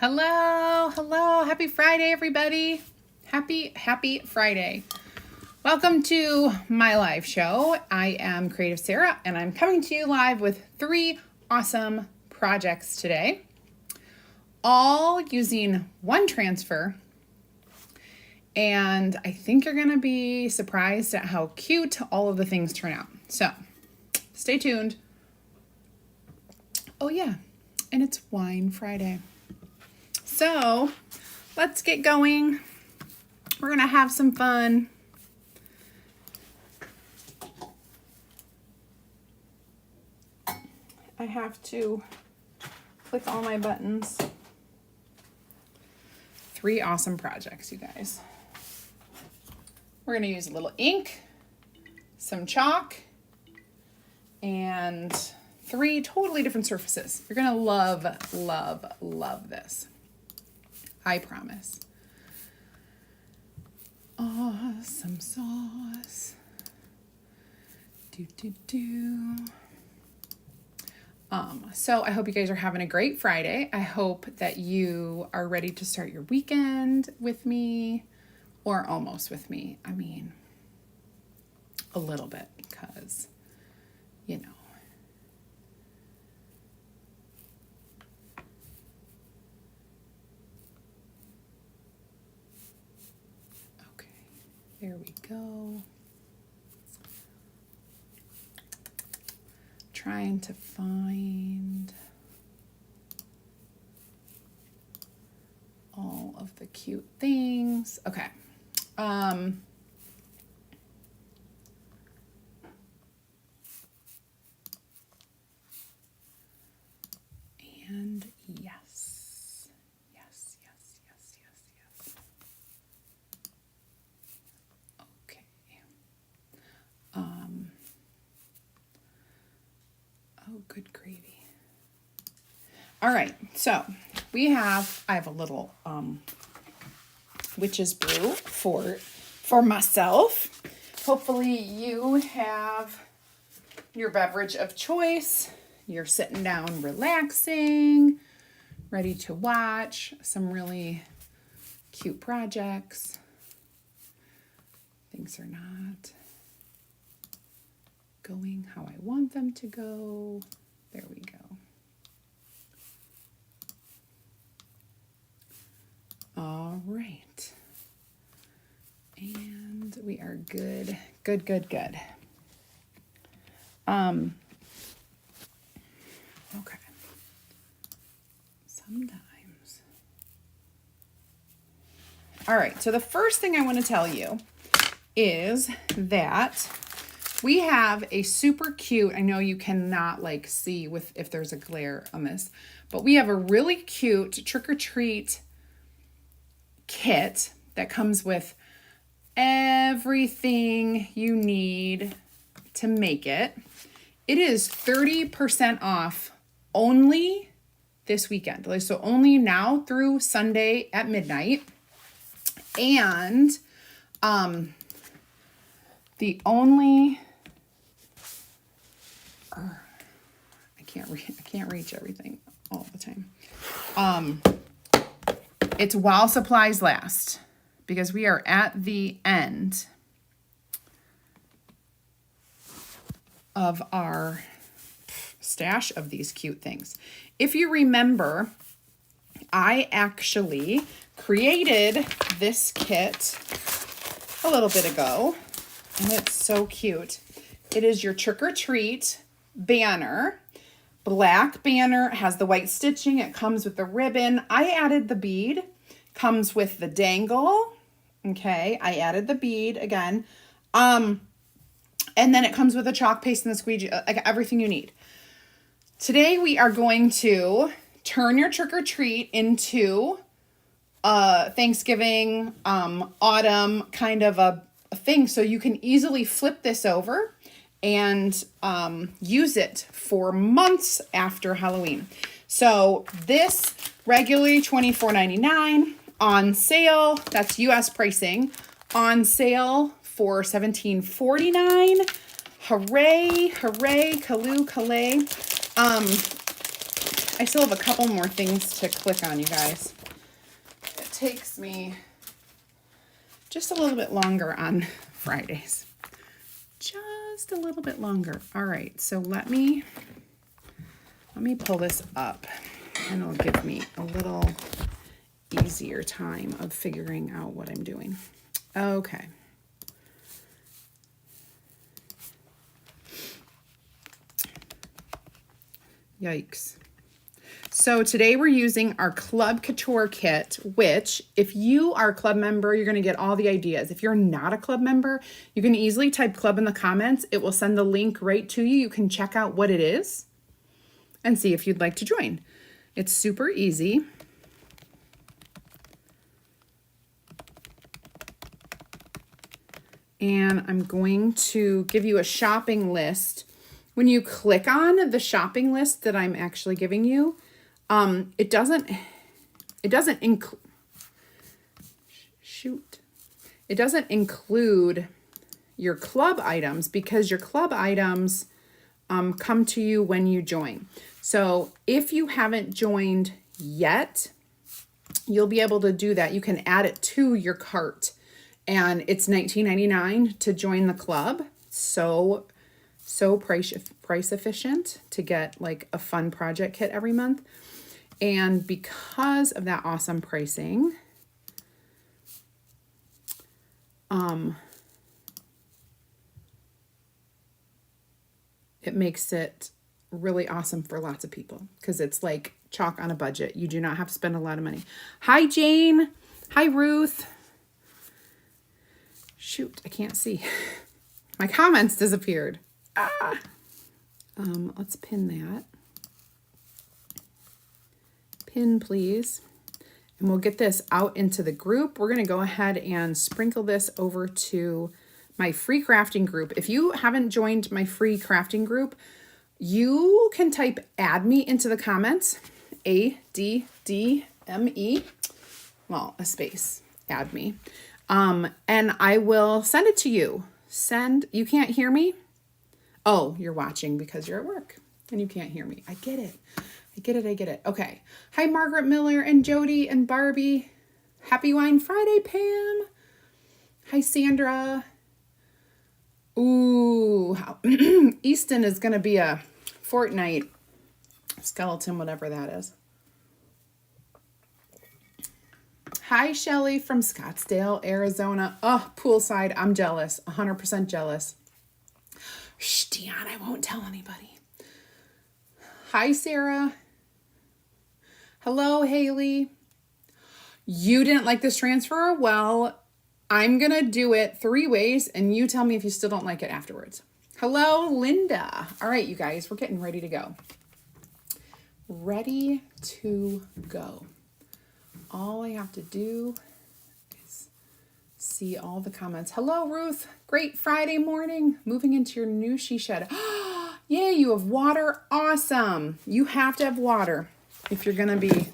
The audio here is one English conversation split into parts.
Hello. Happy Friday, everybody. Happy Friday. Welcome to my live show. I am Creative Sarah, and I'm coming to you live with 3 awesome projects today, all using one transfer. And I think you're going to be surprised at how cute all of the things turn out. So stay tuned. Oh yeah, and it's Wine Friday. So let's get going. We're going to have some fun. I have to click all my buttons. 3 awesome projects, you guys. We're going to use a little ink, some chalk, and 3 totally different surfaces. You're going to love this. I promise. Awesome sauce. So I hope you guys are having a great Friday. I hope that you are ready to start your weekend with me, or almost with me. I mean, a little bit, because, you know. There we go. Trying to find all of the cute things. Okay. And yes. Oh, good gravy. All right, so I have a little witch's brew for myself. Hopefully you have your beverage of choice. You're sitting down relaxing, ready to watch some really cute projects. Things are not going how I want them to go. There we go. All right. And we are good. Okay. Sometimes. All right. So the first thing I want to tell you is that we have a super cute, I know you cannot see if there's a glare on this, but we have a really cute trick-or-treat kit that comes with everything you need to make it. It is 30% off only this weekend. So only now through Sunday at midnight. And the only... I can't reach everything all the time. It's while supplies last, because we are at the end of our stash of these cute things. If you remember, I actually created this kit a little bit ago, and it's so cute. It is your trick-or-treat banner. Black banner, has the white stitching. It comes with the ribbon. I added the bead. Comes with the dangle. Okay, I added the bead again. And then it comes with a chalk paste and the squeegee, everything you need. Today we are going to turn your trick-or-treat into Thanksgiving, autumn kind of a thing, so you can easily flip this over and use it for months after Halloween. So this regularly $24.99, on sale, that's US pricing, on sale for $17.49. Hooray, Kaloo, Calais. I still have a couple more things to click on, you guys. It takes me just a little bit longer on Fridays. Just a little bit longer. All right, so let me pull this up, and it'll give me a little easier time of figuring out what I'm doing. Okay. Yikes. So today we're using our Club Couture kit, which if you are a club member, you're going to get all the ideas. If you're not a club member, you can easily type club in the comments. It will send the link right to you. You can check out what it is and see if you'd like to join. It's super easy. And I'm going to give you a shopping list. When you click on the shopping list that I'm actually giving you, it doesn't include your club items, because your club items come to you when you join. So if you haven't joined yet, you'll be able to do that. You can add it to your cart, and it's $19.99 to join the club. So price efficient to get like a fun project kit every month. And because of that awesome pricing, it makes it really awesome for lots of people, because it's like chalk on a budget. You do not have to spend a lot of money. Hi, Jane. Hi, Ruth. Shoot, I can't see. My comments disappeared. Let's pin that. Pin, please. And we'll get this out into the group. We're going to go ahead and sprinkle this over to my free crafting group. If you haven't joined my free crafting group, you can type add me into the comments, ADDME, well, a space, add me. And I will send it to you. You can't hear me? Oh, you're watching because you're at work and you can't hear me. I get it. Okay. Hi, Margaret Miller and Jody and Barbie. Happy Wine Friday, Pam. Hi, Sandra. Ooh, Easton is going to be a Fortnite skeleton, whatever that is. Hi, Shelly from Scottsdale, Arizona. Oh, poolside. I'm jealous. 100% jealous. Shh, Dion, I won't tell anybody. Hi, Sarah. Hello, Haley. You didn't like this transfer? Well, I'm going to do it 3 ways, and you tell me if you still don't like it afterwards. Hello, Linda. All right, you guys, we're getting ready to go. Ready to go. All I have to do is see all the comments. Hello, Ruth. Great Friday morning. Moving into your new she shed. Yay, you have water. Awesome. You have to have water if you're going to be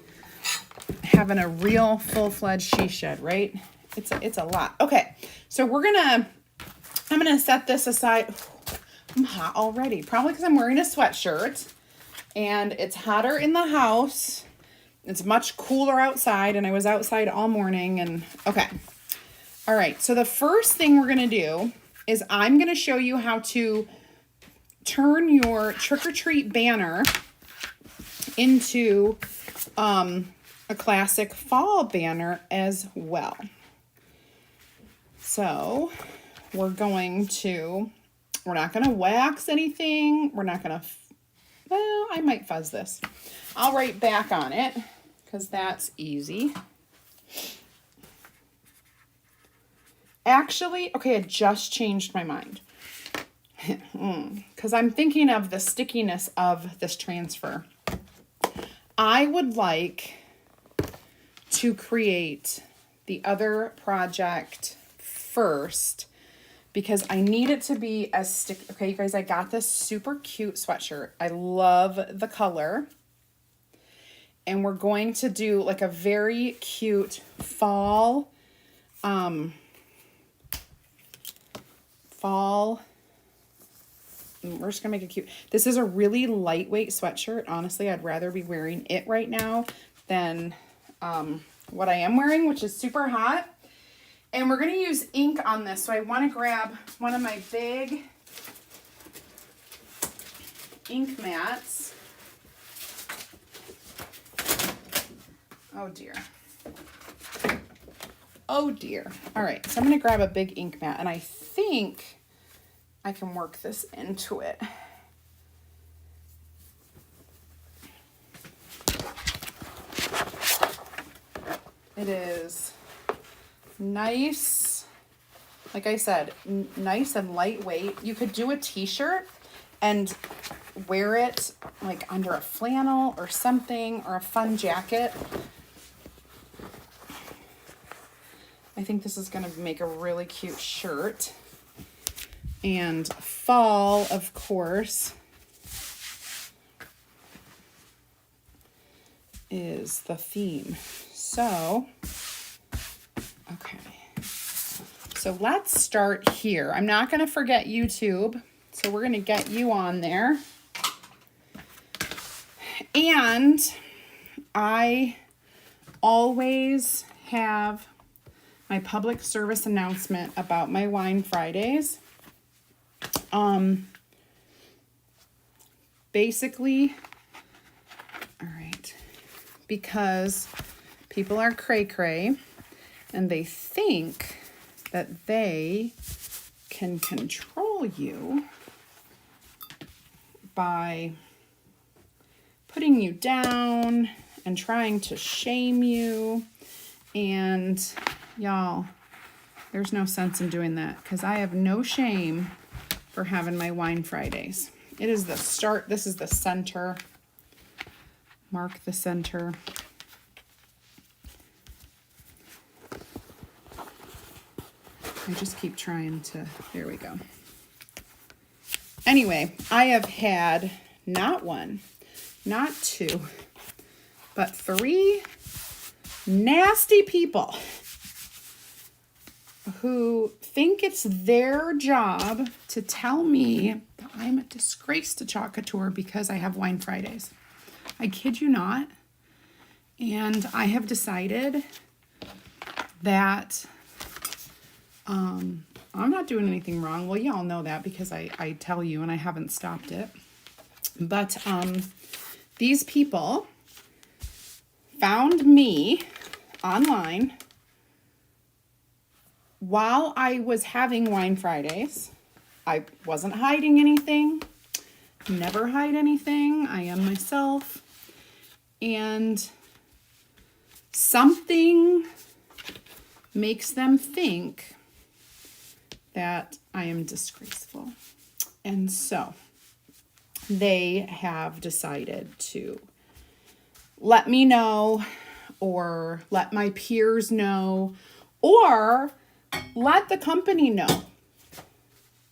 having a real full-fledged she shed, right? It's a lot. Okay, so I'm going to set this aside. I'm hot already, probably because I'm wearing a sweatshirt and it's hotter in the house. It's much cooler outside, and I was outside all morning. And okay. All right. So the first thing we're going to do is I'm going to show you how to turn your trick-or-treat banner into a classic fall banner as well. So we're not going to wax anything. We're not going to, well, I might fuzz this. I'll write back on it, because that's easy. Actually, okay, I just changed my mind. Because I'm thinking of the stickiness of this transfer. I would like to create the other project first, because I need it to be as sticky. Okay, you guys, I got this super cute sweatshirt. I love the color. And we're going to do like a very cute fall we're just gonna make it cute. This is a really lightweight sweatshirt. Honestly, I'd rather be wearing it right now than what I am wearing, which is super hot. And we're gonna use ink on this. So I wanna grab one of my big ink mats. Oh dear. Oh dear. All right, so I'm gonna grab a big ink mat, and I think I can work this into it. It is nice, like I said, nice and lightweight. You could do a t-shirt and wear it like under a flannel or something, or a fun jacket. I think this is gonna make a really cute shirt. And fall, of course, is the theme. So, okay. So let's start here. I'm not gonna forget YouTube, so we're gonna get you on there. And I always have my public service announcement about my Wine Fridays. Basically, all right, because people are cray-cray and they think that they can control you by putting you down and trying to shame you. And y'all, there's no sense in doing that, because I have no shame for having my Wine Fridays. It is the start. This is the center. Mark the center. I just keep trying to, there we go. Anyway, I have had not one, not two, but 3 nasty people who think it's their job to tell me that I'm a disgrace to Couture because I have Wine Fridays. I kid you not. And I have decided that I'm not doing anything wrong. Well, y'all know that because I tell you, and I haven't stopped it. But these people found me online while I was having Wine Fridays. I wasn't hiding anything. Never hide anything. I am myself. And something makes them think that I am disgraceful. And so they have decided to let me know, or let my peers know, or let the company know.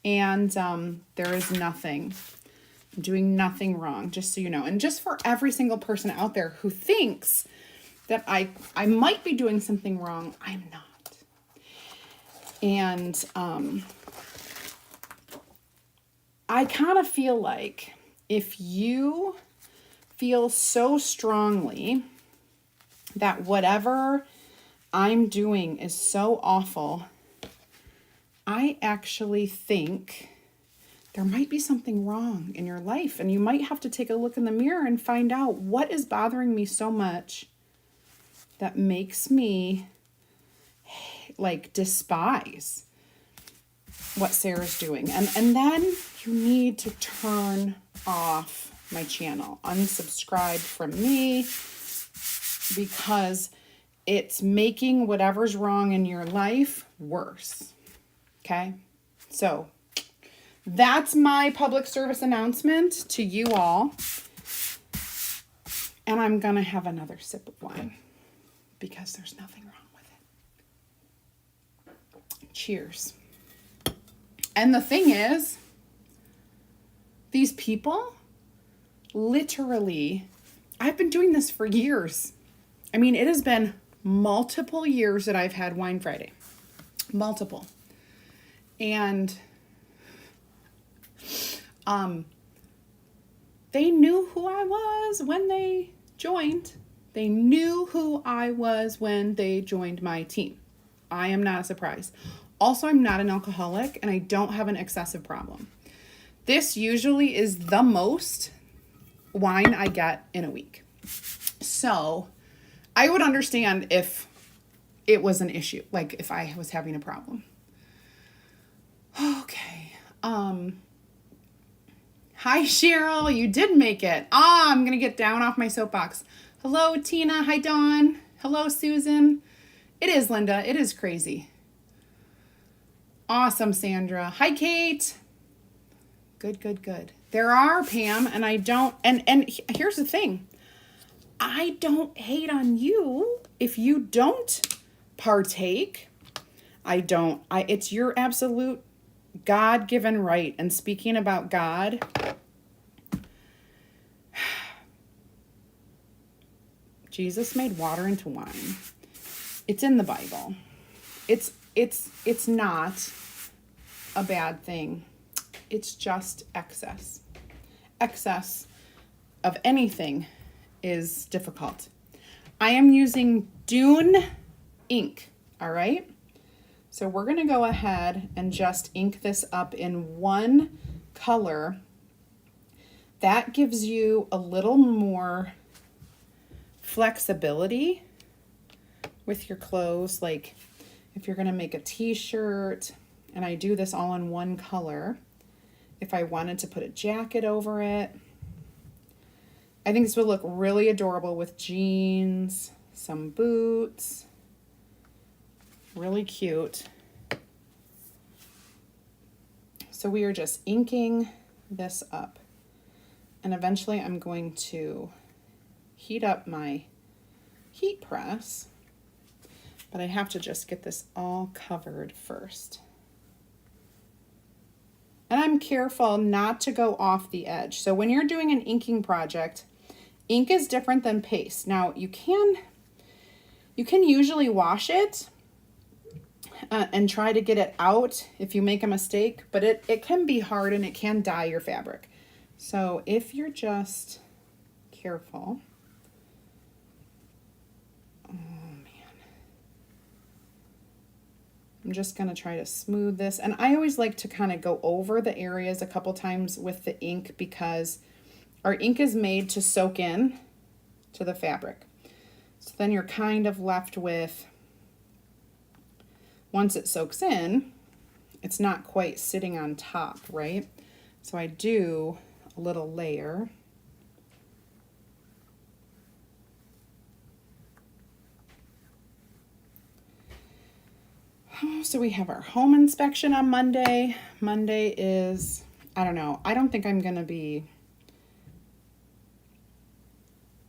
And there is nothing. I'm doing nothing wrong, just so you know. And just for every single person out there who thinks that I might be doing something wrong, I'm not. And I kind of feel like if you feel so strongly that whatever I'm doing is so awful, I actually think there might be something wrong in your life, and you might have to take a look in the mirror and find out what is bothering me so much that makes me like despise what Sarah's doing. And then you need to turn off my channel, unsubscribe from me, because it's making whatever's wrong in your life worse. Okay? So that's my public service announcement to you all. And I'm going to have another sip of wine because there's nothing wrong with it. Cheers. And the thing is, these people, literally, I've been doing this for years. I mean, it has been multiple years that I've had Wine Friday. Multiple. And They knew who I was when they joined. They knew who I was when they joined my team. I am not a surprise. Also, I'm not an alcoholic and I don't have an excessive problem. This usually is the most wine I get in a week. So I would understand if it was an issue, like if I was having a problem. Okay. Hi, Cheryl. You did make it. I'm going to get down off my soapbox. Hello, Tina. Hi, Dawn. Hello, Susan. It is, Linda. It is crazy. Awesome, Sandra. Hi, Kate. Good, good, good. There are, Pam, and I don't, and here's the thing. I don't hate on you if you don't partake. It's your absolute God-given right. And speaking about God, Jesus made water into wine. It's in the Bible. It's not a bad thing. It's just excess. Excess of anything is difficult. I am using Dune ink, all right? So we're going to go ahead and just ink this up in one color. That gives you a little more flexibility with your clothes. Like if you're going to make a t-shirt, and I do this all in one color, if I wanted to put a jacket over it, I think this would look really adorable with jeans, some boots. Really cute. So we are just inking this up. And eventually I'm going to heat up my heat press. But I have to just get this all covered first. And I'm careful not to go off the edge. So when you're doing an inking project, ink is different than paste. Now you can usually wash it and try to get it out if you make a mistake, but it can be hard and it can dye your fabric. So if you're just careful, oh man, I'm just gonna try to smooth this. And I always like to kind of go over the areas a couple times with the ink because our ink is made to soak in to the fabric. So then you're kind of left with, once it soaks in, it's not quite sitting on top, right? So I do a little layer. So we have our home inspection on Monday. Monday is, I don't know, I don't think I'm going to be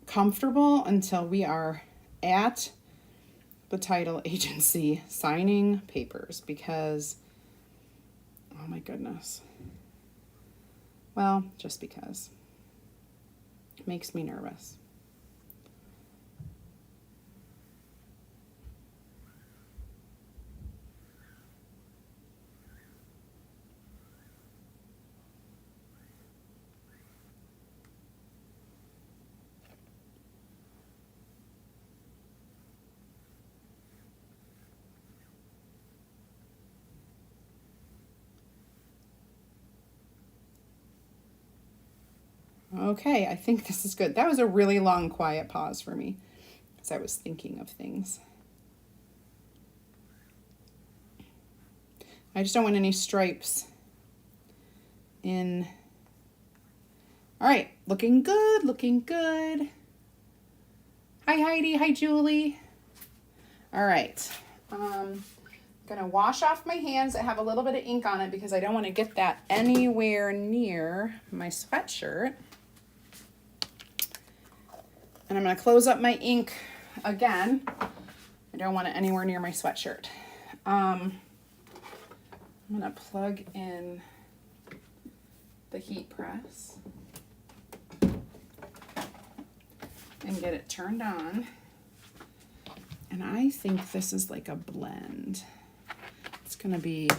comfortable until we are at the title agency signing papers because, oh my goodness. Well, just because. It makes me nervous. Okay, I think this is good. That was a really long, quiet pause for me because I was thinking of things. I just don't want any stripes in. All right, looking good, looking good. Hi, Heidi. Hi, Julie. All right. I'm gonna wash off my hands that have a little bit of ink on it because I don't want to get that anywhere near my sweatshirt. And I'm going to close up my ink again. I don't want it anywhere near my sweatshirt. I'm going to plug in the heat press and get it turned on. And I think this is like a blend. It's going to be,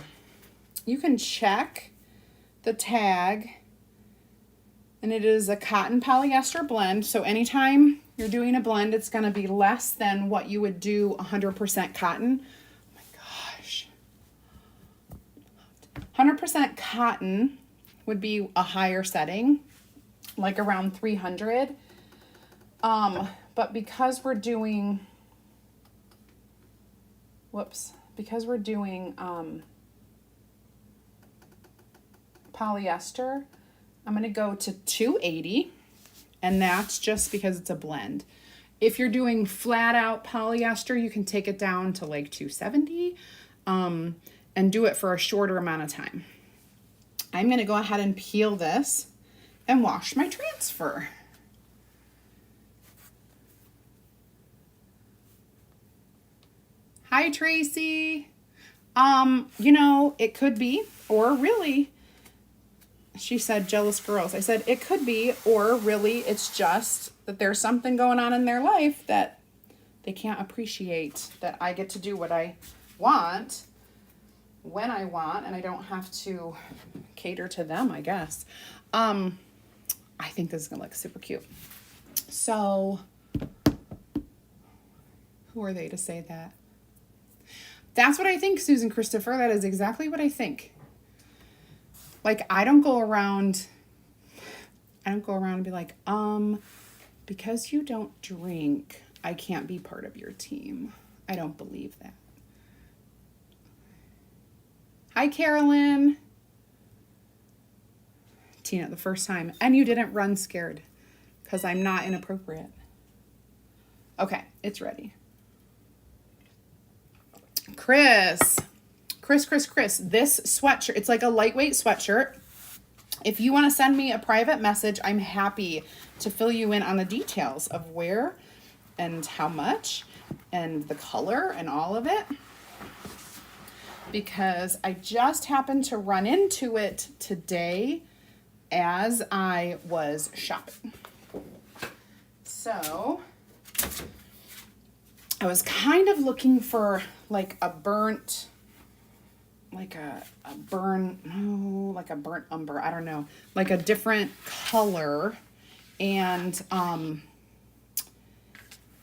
you can check the tag And it is a cotton polyester blend. So anytime you're doing a blend, it's going to be less than what you would do 100% cotton. Oh my gosh. 100% cotton would be a higher setting, like around 300. But because we're doing, polyester, I'm going to go to 280, and that's just because it's a blend. If you're doing flat out polyester, you can take it down to like 270, and do it for a shorter amount of time. I'm going to go ahead and peel this and wash my transfer. Hi, Tracy. You know, it could be, or really, she said, jealous girls. I said, it could be, or really, it's just that there's something going on in their life that they can't appreciate, that I get to do what I want when I want, and I don't have to cater to them, I guess. I think this is gonna look super cute. So, who are they to say that? That's what I think, Susan Christopher. That is exactly what I think. Like, I don't go around and be like, because you don't drink, I can't be part of your team. I don't believe that. Hi, Carolyn. Tina, the first time. And you didn't run scared, because I'm not inappropriate. Okay, it's ready. Chris, this sweatshirt, it's like a lightweight sweatshirt. If you want to send me a private message, I'm happy to fill you in on the details of where and how much and the color and all of it, because I just happened to run into it today as I was shopping. So I was kind of looking for like a burnt umber, I don't know, like a different color. And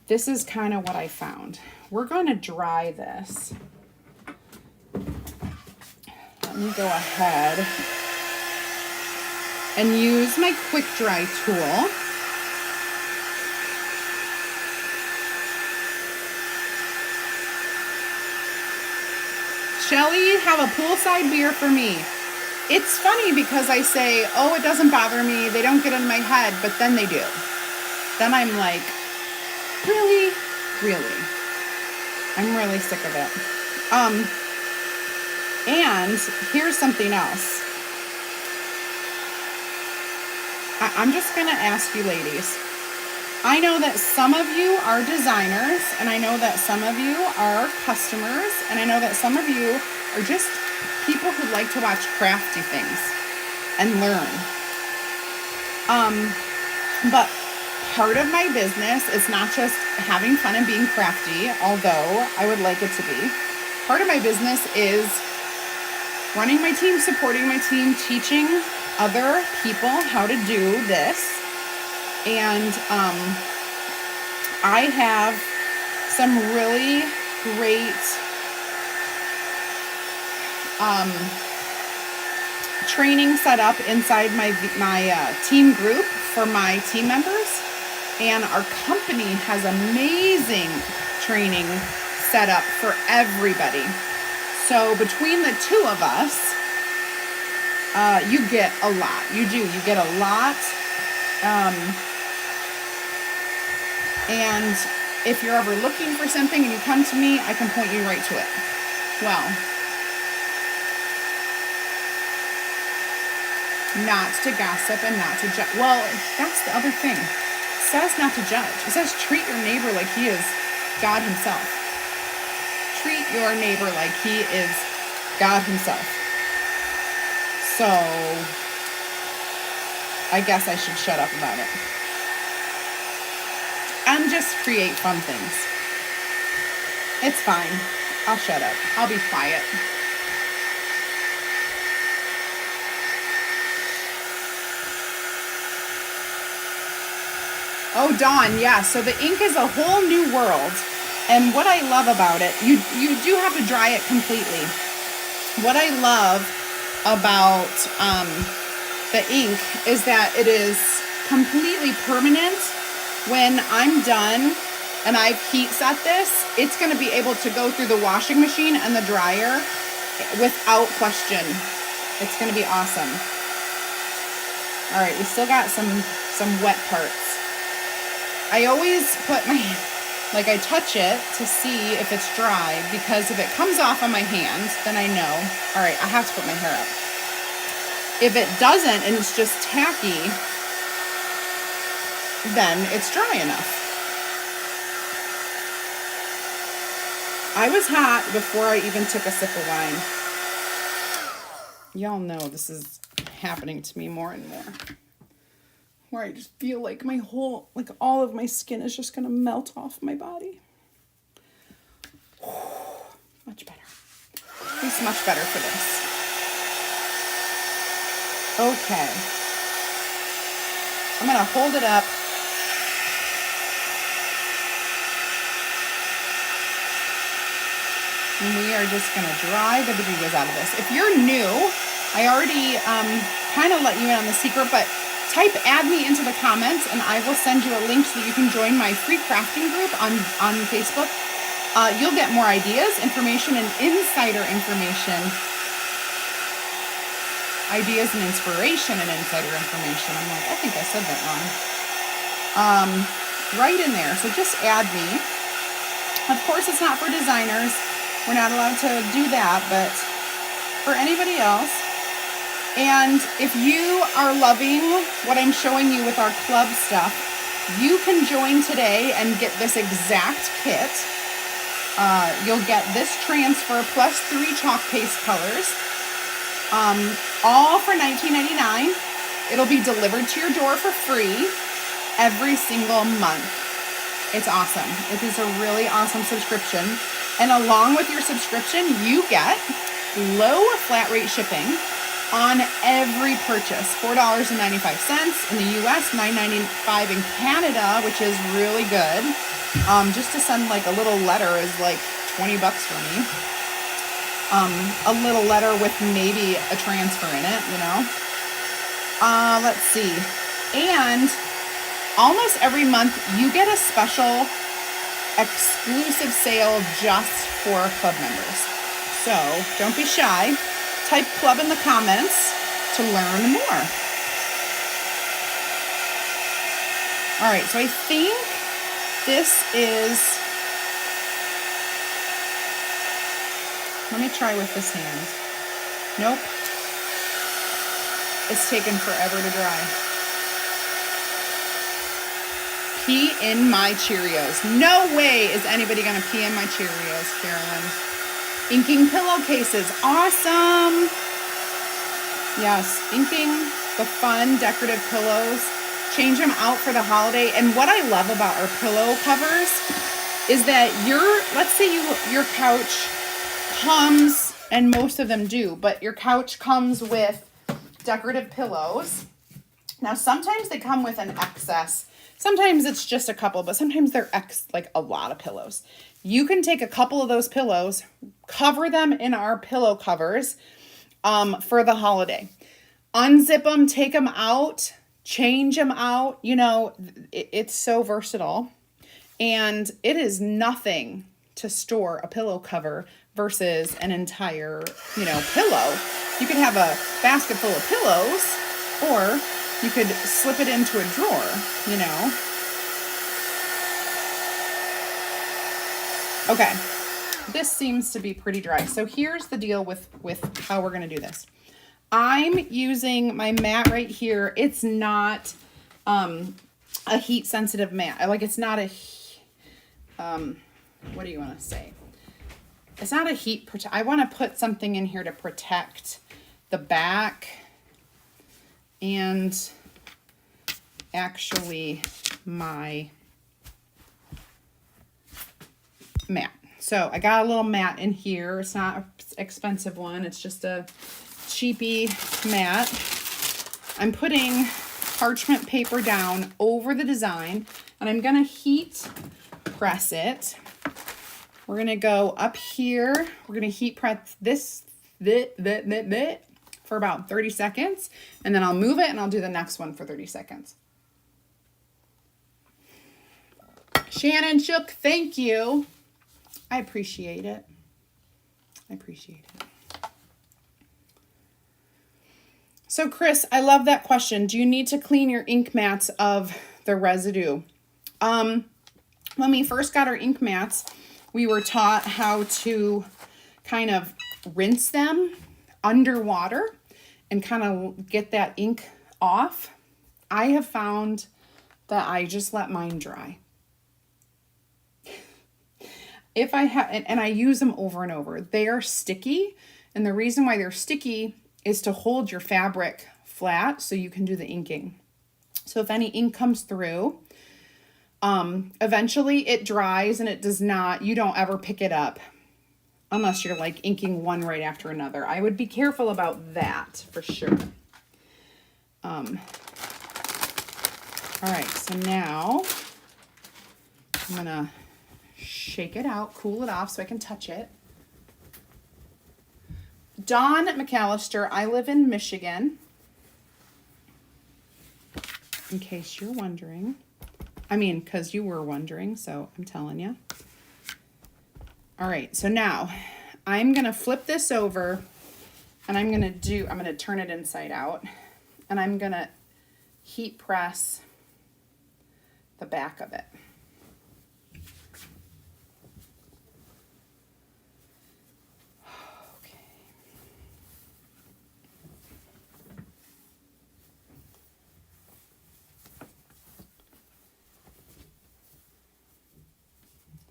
this is kind of what I found. We're going to dry this. Let me go ahead and use my quick dry tool. Shelly, have a poolside beer for me. It's funny because I say, oh, it doesn't bother me. They don't get in my head, but then they do. Then I'm like, really? Really? I'm really sick of it. And here's something else. I'm just going to ask you ladies. I know that some of you are designers, and I know that some of you are customers, and I know that some of you are just people who like to watch crafty things and learn. But part of my business is not just having fun and being crafty, although I would like it to be. Part of my business is running my team, supporting my team, teaching other people how to do this. And I have some really great training set up inside my team group for my team members. And our company has amazing training set up for everybody. So between the two of us, you get a lot. You get a lot. And if you're ever looking for something and you come to me, I can point you right to it. Well, not to gossip and not to judge. Well, that's the other thing. It says not to judge. It says treat your neighbor like he is God himself. Treat your neighbor like he is God himself. So I guess I should shut up about it. And just create fun things. It's fine. I'll shut up. I'll be quiet. Oh, Dawn, yeah. So the ink is a whole new world. And what I love about it, you do have to dry it completely. What I love about the ink is that it is completely permanent. When I'm done and I've heat set this, it's going to be able to go through the washing machine and the dryer without question. It's going to be awesome. All right, we still got some wet parts. I always put my, like I touch it to see if it's dry, because if it comes off on my hand, then I know, all right, I have to put my hair up. If it doesn't and it's just tacky, then it's dry enough. I was hot before I even took a sip of wine. Y'all know this is happening to me more and more. Where I just feel like my whole, like all of my skin is just gonna melt off my body. Much better. At least much better for this. Okay. I'm gonna hold it up. And we are just gonna dry the bejesus out of this. If you're new, I already kind of let you in on the secret, but type add me into the comments and I will send you a link so that you can join my free crafting group on Facebook. You'll get more ideas, information, and insider information. Ideas and inspiration and insider information. I'm like, I think I said that wrong. Right in there. So just add me. Of course, it's not for designers. We're not allowed to do that, but for anybody else. And if you are loving what I'm showing you with our club stuff, you can join today and get this exact kit. You'll get this transfer plus 3 chalk paste colors, all for $19.99. It'll be delivered to your door for free every single month. It's awesome. It is a really awesome subscription. And along with your subscription, you get low flat rate shipping on every purchase. $4.95 in the US, $9.95 in Canada, which is really good. Just to send like a little letter is like $20 for me. A little letter with maybe a transfer in it, you know. Let's see. And almost every month you get a special exclusive sale just for club members. So don't be shy. Type club in the comments to learn more. All right, so I think this is, let me try with this hand. Nope. It's taken forever to dry. Pee in my Cheerios. No way is anybody gonna pee in my Cheerios, Carolyn. Inking pillowcases, awesome. Yes, inking the fun decorative pillows. Change them out for the holiday. And what I love about our pillow covers is that let's say your couch comes, and most of them do, but your couch comes with decorative pillows. Now, sometimes they come with an excess. Sometimes it's just a couple, but sometimes they're like a lot of pillows. You can take a couple of those pillows, cover them in our pillow covers for the holiday. Unzip them, take them out, change them out. You know, it's so versatile. And it is nothing to store a pillow cover versus an entire, pillow. You could have a basket full of pillows, or you could slip it into a drawer, Okay, this seems to be pretty dry. So here's the deal with how we're going to do this. I'm using my mat right here. It's not a heat sensitive mat. Like, it's not a, what do you want to say? It's not a heat I want to put something in here to protect the back and actually my mat. So I got a little mat in here. It's not an expensive one. It's just a cheapy mat. I'm putting parchment paper down over the design, and I'm going to heat press it. We're going to go up here. We're going to heat press this for about 30 seconds, and then I'll move it and I'll do the next one for 30 seconds. Shannon Shook, thank you. I appreciate it. I appreciate it. So Chris, I love that question. Do you need to clean your ink mats of the residue? When we first got our ink mats, we were taught how to kind of rinse them underwater and kind of get that ink off. I have found that I just let mine dry. If I have, and I use them over and over, they are sticky. And the reason why they're sticky is to hold your fabric flat so you can do the inking. So if any ink comes through, eventually it dries and it does not, you don't ever pick it up unless you're like inking one right after another. I would be careful about that for sure. All right, so now I'm gonna shake it out, cool it off so I can touch it. Dawn McAllister, I live in Michigan. In case you're wondering. I mean, because you were wondering, so I'm telling you. All right, so now I'm going to flip this over and I'm going to turn it inside out and I'm going to heat press the back of it.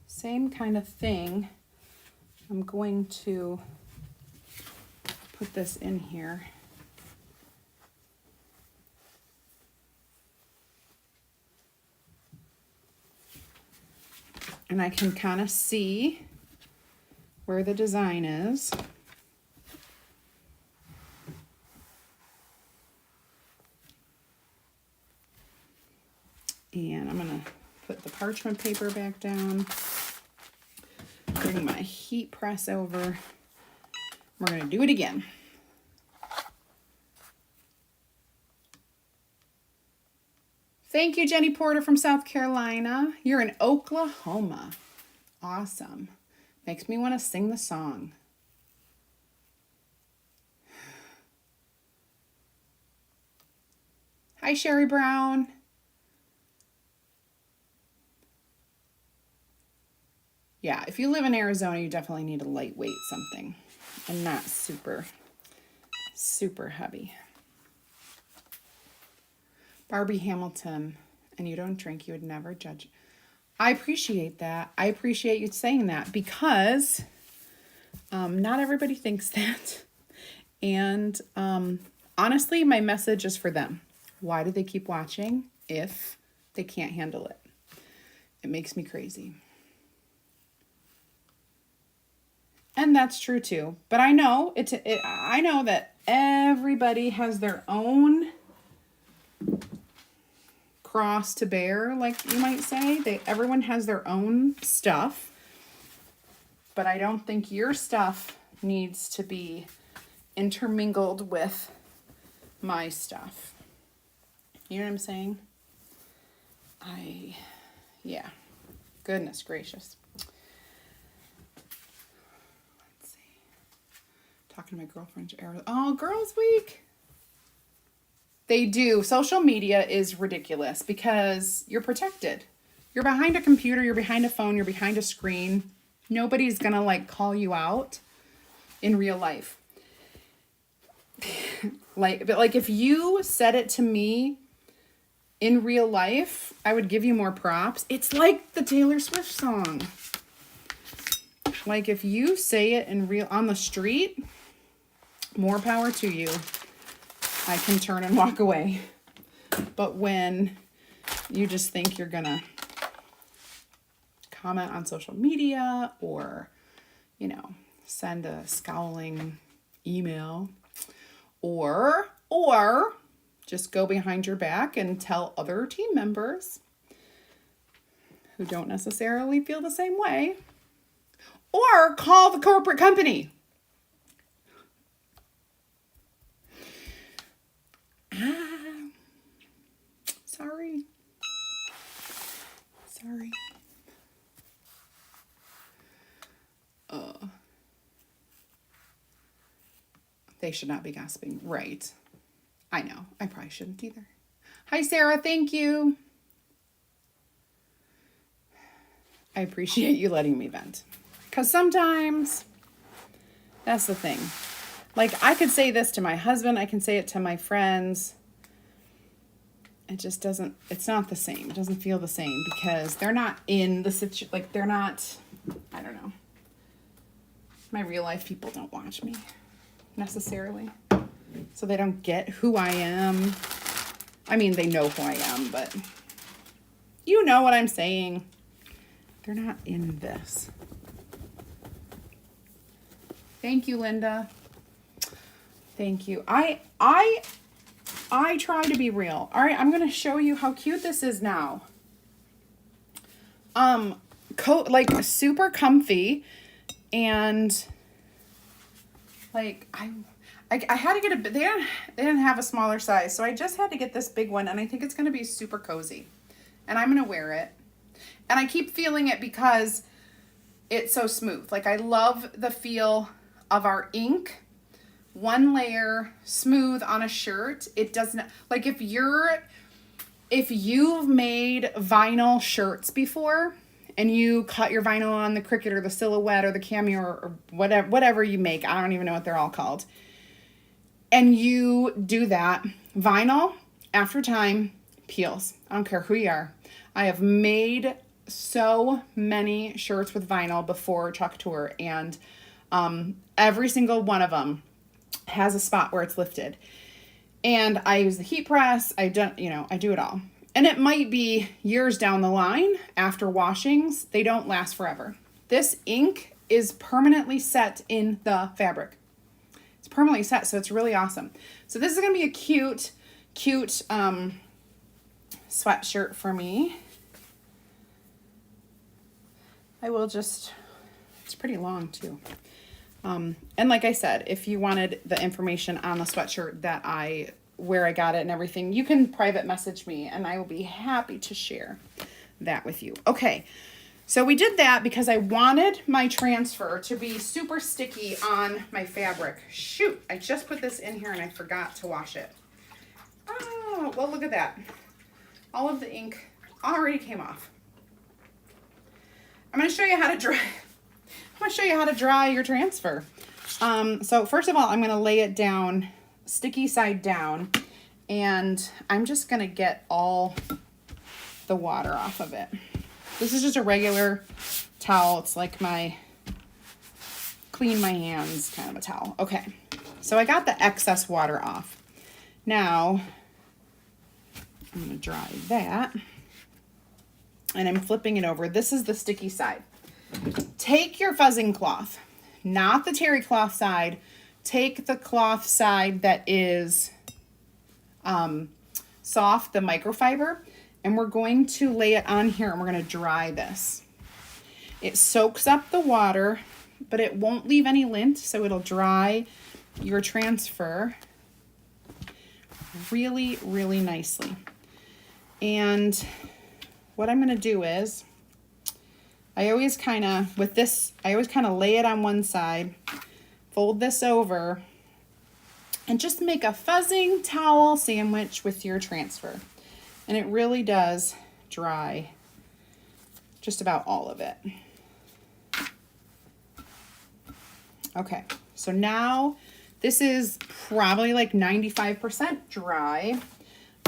Same kind of thing. I'm going to put this in here. And I can kind of see where the design is. And I'm going to put the parchment paper back down. Bring my heat press over. We're going to do it again. Thank you, Jenny Porter from South Carolina. You're in Oklahoma. Awesome. Makes me want to sing the song. Hi, Sherry Brown. Yeah, if you live in Arizona, you definitely need a lightweight something and not super, super heavy. Barbie Hamilton, and you don't drink, you would never judge. I appreciate that. I appreciate you saying that because not everybody thinks that. And honestly, my message is for them. Why do they keep watching if they can't handle it? It makes me crazy. And that's true too. But I know I know that everybody has their own cross to bear, like you might say. Everyone has their own stuff. But I don't think your stuff needs to be intermingled with my stuff. You know what I'm saying? Yeah. Goodness gracious. Talking to my girlfriend. Oh, Girls Week. They do. Social media is ridiculous because you're protected. You're behind a computer, you're behind a phone, you're behind a screen. Nobody's going to like call you out in real life. But if you said it to me in real life, I would give you more props. It's like the Taylor Swift song. Like if you say it on the street, more power to you. I can turn and walk away. But when you just think you're gonna comment on social media or, send a scowling email or just go behind your back and tell other team members who don't necessarily feel the same way, or call the corporate company. Sorry. They should not be gossiping. Right. I know. I probably shouldn't either. Hi, Sarah. Thank you. I appreciate you letting me vent. Because sometimes, that's the thing. Like, I could say this to my husband. I can say it to my friends. It just doesn't, it's not the same. It doesn't feel the same because they're not in the situation. Like, they're not, I don't know. My real life people don't watch me necessarily. So they don't get who I am. I mean, they know who I am, but you know what I'm saying. They're not in this. Thank you, Linda. Thank you. I try to be real. All right, I'm going to show you how cute this is now. Like super comfy, and like I had to get a bit. They didn't have a smaller size, so I just had to get this big one, and I think it's going to be super cozy. And I'm going to wear it. And I keep feeling it because it's so smooth. Like, I love the feel of our ink. One layer, smooth on a shirt. It doesn't, like, if you've made vinyl shirts before and you cut your vinyl on the Cricut or the Silhouette or the Cameo or whatever you make, I don't even know what they're all called, and you do that, vinyl after time peels. I don't care who you are. I have made so many shirts with vinyl before Couture, and every single one of them has a spot where it's lifted. And I use the heat press. I do it all. And it might be years down the line after washings. They don't last forever. This ink is permanently set in the fabric. It's permanently set, so it's really awesome. So this is going to be a cute sweatshirt for me. I will just, it's pretty long too. And like I said, if you wanted the information on the sweatshirt where I got it and everything, you can private message me and I will be happy to share that with you. Okay. So we did that because I wanted my transfer to be super sticky on my fabric. Shoot, I just put this in here and I forgot to wash it. Oh, well, look at that. All of the ink already came off. I'm going to show you how to dry. I'm going to show you how to dry your transfer. So first of all, I'm going to lay it down, sticky side down, and I'm just going to get all the water off of it. This is just a regular towel. It's like my clean my hands kind of a towel. Okay, so I got the excess water off. Now, I'm going to dry that. And I'm flipping it over. This is the sticky side. Take your fuzzing cloth, not the terry cloth side. Take the cloth side that is soft, the microfiber, and we're going to lay it on here and we're going to dry this. It soaks up the water, but it won't leave any lint, so it'll dry your transfer really, really nicely. And what I'm going to do is, I always kind of lay it on one side, fold this over, and just make a fuzzing towel sandwich with your transfer. And it really does dry just about all of it. Okay, so now this is probably like 95% dry.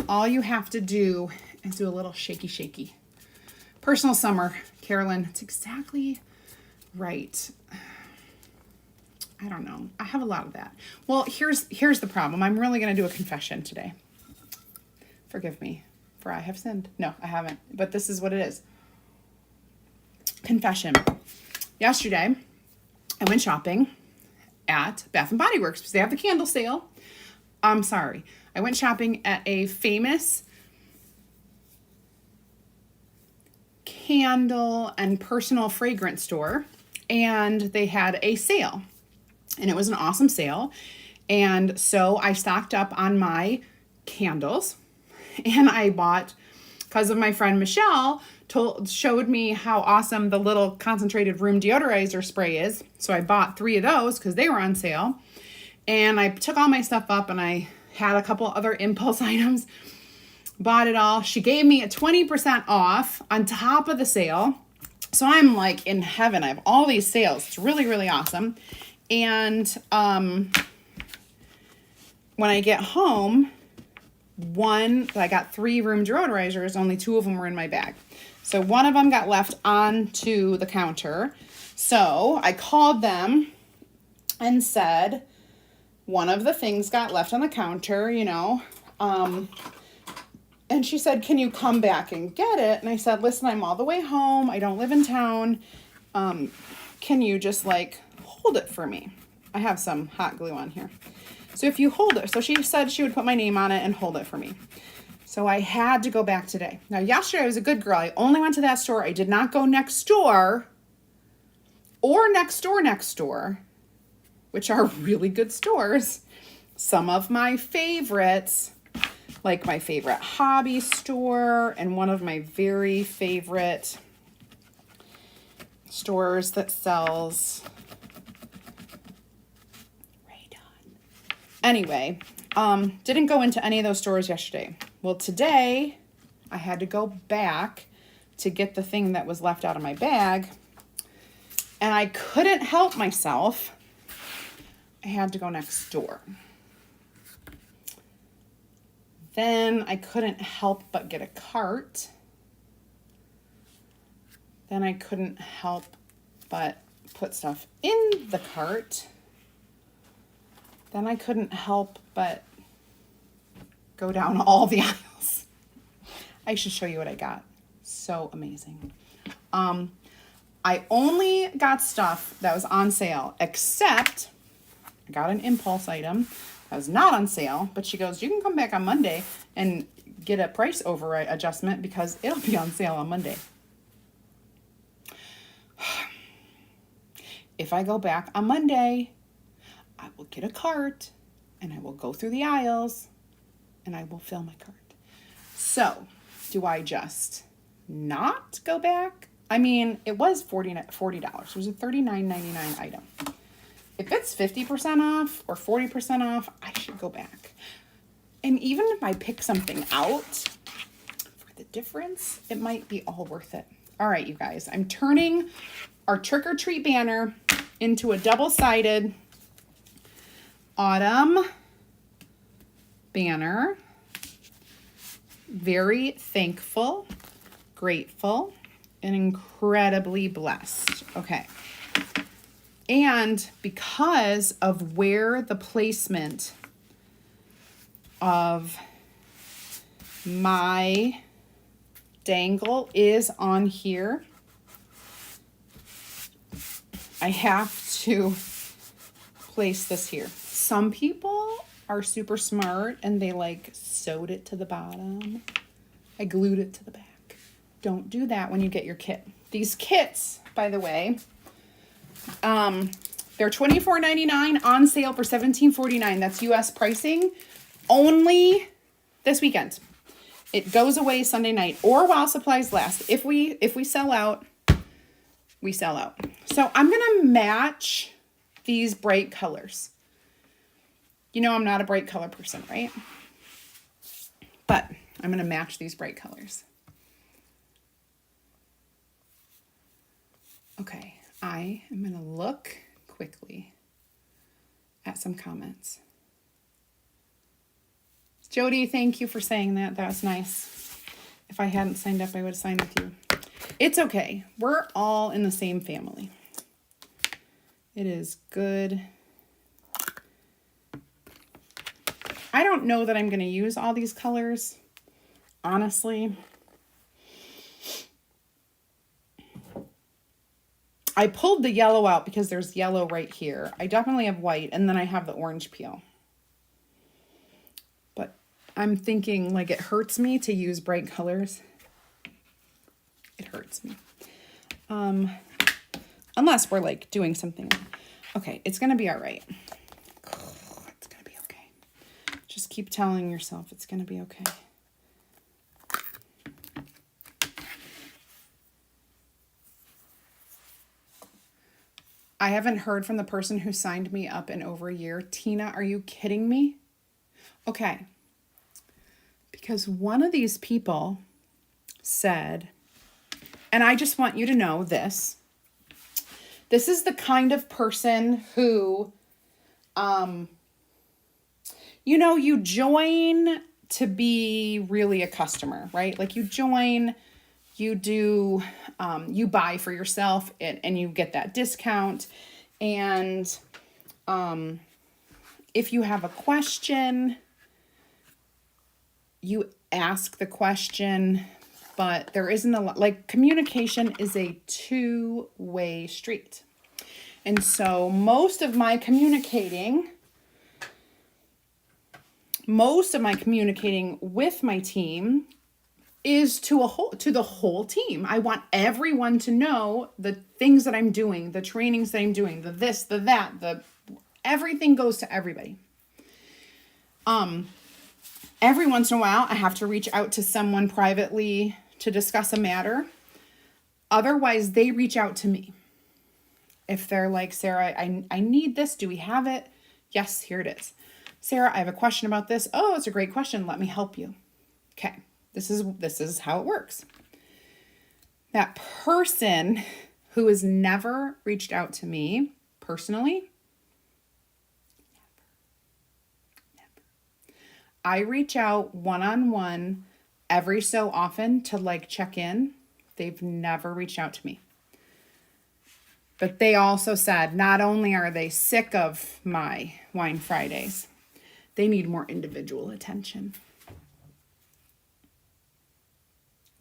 All you have to do is do a little shaky, shaky. Personal summer, Carolyn, it's exactly right. I don't know. I have a lot of that. Well, here's the problem. I'm really going to do a confession today. Forgive me, for I have sinned. No, I haven't. But this is what it is. Confession. Yesterday, I went shopping at Bath & Body Works because they have the candle sale. I'm sorry. I went shopping at a famous candle and personal fragrance store, and they had a sale, and it was an awesome sale. And so I stocked up on my candles, and I bought, because of my friend Michelle showed me how awesome the little concentrated room deodorizer spray is. So I bought 3 of those because they were on sale. And I took all my stuff up, and I had a couple other impulse items, bought it all. She gave me a 20% off on top of the sale. So I'm like in heaven. I have all these sales. It's really, really awesome. And when I get home, I got 3 room deodorizers, only 2 of them were in my bag. So one of them got left onto the counter. So I called them and said, one of the things got left on the counter, and she said, can you come back and get it? And I said, listen, I'm all the way home. I don't live in town. Can you just hold it for me? I have some hot glue on here. So if you hold it, so she said she would put my name on it and hold it for me. So I had to go back today. Now, yesterday I was a good girl. I only went to that store. I did not go next door or next door, which are really good stores. Some of my favorites, like my favorite hobby store and one of my very favorite stores that sells Anyway, didn't go into any of those stores yesterday. Well, today I had to go back to get the thing that was left out of my bag, and I couldn't help myself. I had to go next door. Then I couldn't help but get a cart. Then I couldn't help but put stuff in the cart. Then I couldn't help but go down all the aisles. I should show you what I got. So amazing. I only got stuff that was on sale, except I got an impulse item that was not on sale, but she goes, you can come back on Monday and get a price over adjustment because it'll be on sale on Monday. If I go back on Monday, I will get a cart and I will go through the aisles and I will fill my cart. So, do I just not go back? I mean, it was $40. It was a $39.99 item. If it's 50% off or 40% off, I should go back. And even if I pick something out for the difference, it might be all worth it. All right, you guys, I'm turning our trick or treat banner into a double-sided autumn banner. Very thankful, grateful, and incredibly blessed. Okay. And because of where the placement of my dangle is on here, I have to place this here. Some people are super smart and they sewed it to the bottom. I glued it to the back. Don't do that when you get your kit. These kits, by the way, they're $24.99 on sale for $17.49. That's US pricing only this weekend. It goes away Sunday night or while supplies last. If we sell out, we sell out. So I'm going to match these bright colors. You know I'm not a bright color person, right? But I'm going to match these bright colors. Okay, I am going to look quickly at some comments. Jody, thank you for saying that. That was nice. If I hadn't signed up, I would have signed with you. It's okay. We're all in the same family. It is good. I don't know that I'm going to use all these colors, honestly. I pulled the yellow out because there's yellow right here. I definitely have white, and then I have the orange peel. But I'm thinking like it hurts me to use bright colors. It hurts me. Unless we're like doing something. Okay, it's going to be all right. It's going to be okay. Just keep telling yourself it's going to be okay. I haven't heard from the person who signed me up in over a year. Tina, are you kidding me? Okay. Because one of these people said, and I just want you to know this. This is the kind of person who, you join to be really a customer, right? Like you join, you do, you buy for yourself and you get that discount. And if you have a question, you ask the question, but there isn't a lot, like communication is a two-way street. And so most of my communicating with my team is to the whole team. I want everyone to know the things that I'm doing, the trainings that I'm doing, the this, the that, everything goes to everybody. Every once in a while, I have to reach out to someone privately to discuss a matter. Otherwise, they reach out to me. If they're like, Sarah, I need this. Do we have it? Yes, here it is. Sarah, I have a question about this. Oh, it's a great question. Let me help you. Okay. This is how it works. That person who has never reached out to me personally, never. I reach out one-on-one every so often to like check in. They've never reached out to me. But they also said not only are they sick of my Wine Fridays, they need more individual attention.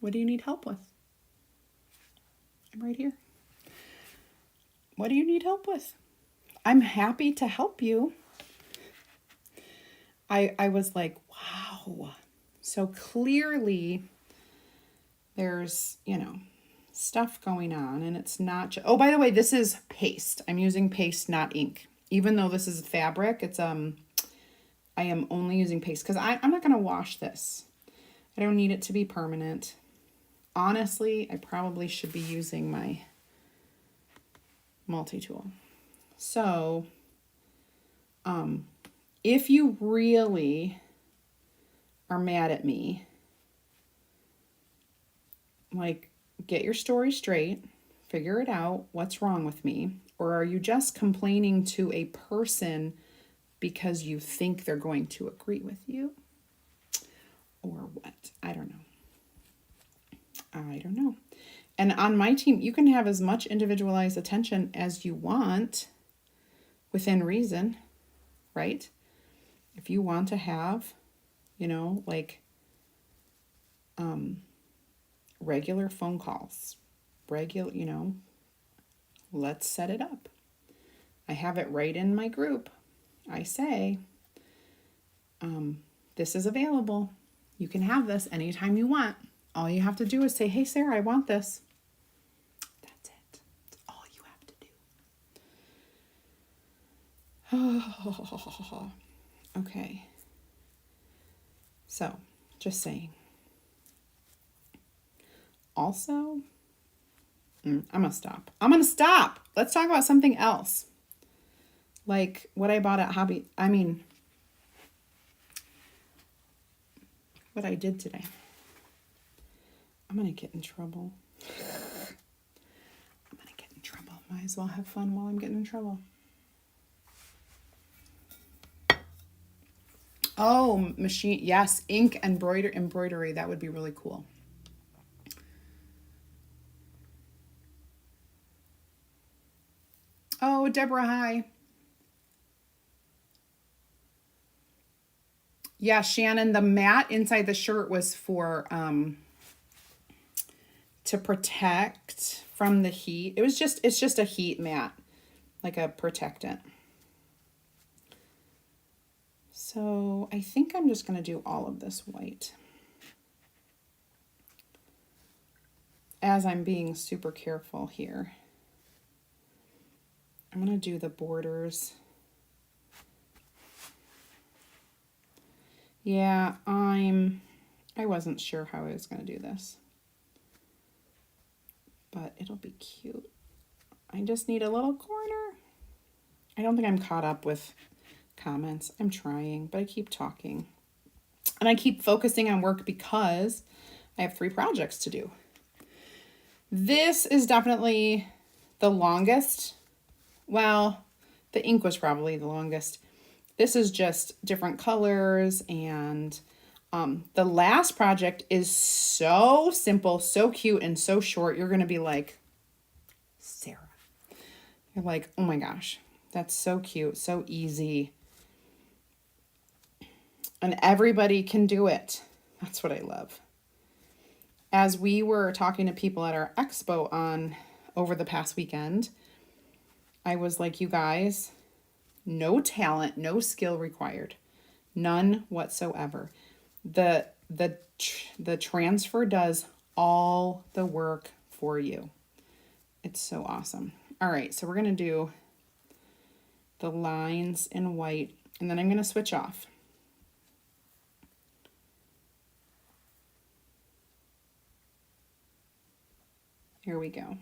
What do you need help with? I'm right here. What do you need help with? I'm happy to help you. I was like, wow. So clearly there's, stuff going on, and it's not just, oh, by the way, this is paste. I'm using paste, not ink. Even though this is fabric, it's, I am only using paste because I'm not going to wash this. I don't need it to be permanent. Honestly, I probably should be using my multi-tool. So, if you really are mad at me, like, get your story straight, figure it out, what's wrong with me, or are you just complaining to a person because you think they're going to agree with you? Or what? I don't know. And on my team, you can have as much individualized attention as you want within reason, right? If you want to have, regular phone calls, let's set it up. I have it right in my group. I say, this is available. You can have this anytime you want. All you have to do is say, hey, Sarah, I want this. That's it. That's all you have to do. Okay. So, just saying. Also, I'm going to stop. Let's talk about something else. Like what I bought at what I did today. I'm going to get in trouble. Might as well have fun while I'm getting in trouble. Oh, machine. Yes, ink and embroidery. That would be really cool. Oh, Deborah, hi. Yeah, Shannon, the mat inside the shirt was for to protect from the heat. It's just a heat mat, like a protectant. So So I think I'm just going to do all of this white. As I'm being super careful here. I'm going to do the borders. Yeah, I wasn't sure how I was going to do this. But it'll be cute. I just need a little corner. I don't think I'm caught up with comments. I'm trying, but I keep talking. And I keep focusing on work because I have 3 projects to do. This is definitely the longest. Well, the ink was probably the longest. This is just different colors, and the last project is so simple, so cute, and so short. You're going to be like, Sarah. You're like, oh my gosh, that's so cute, so easy. And everybody can do it. That's what I love. As we were talking to people at our expo over the past weekend, I was like, you guys, no talent, no skill required. None whatsoever. The transfer does all the work for you. It's so awesome. All right, so we're going to do the lines in white, and then I'm going to switch off. Here we go.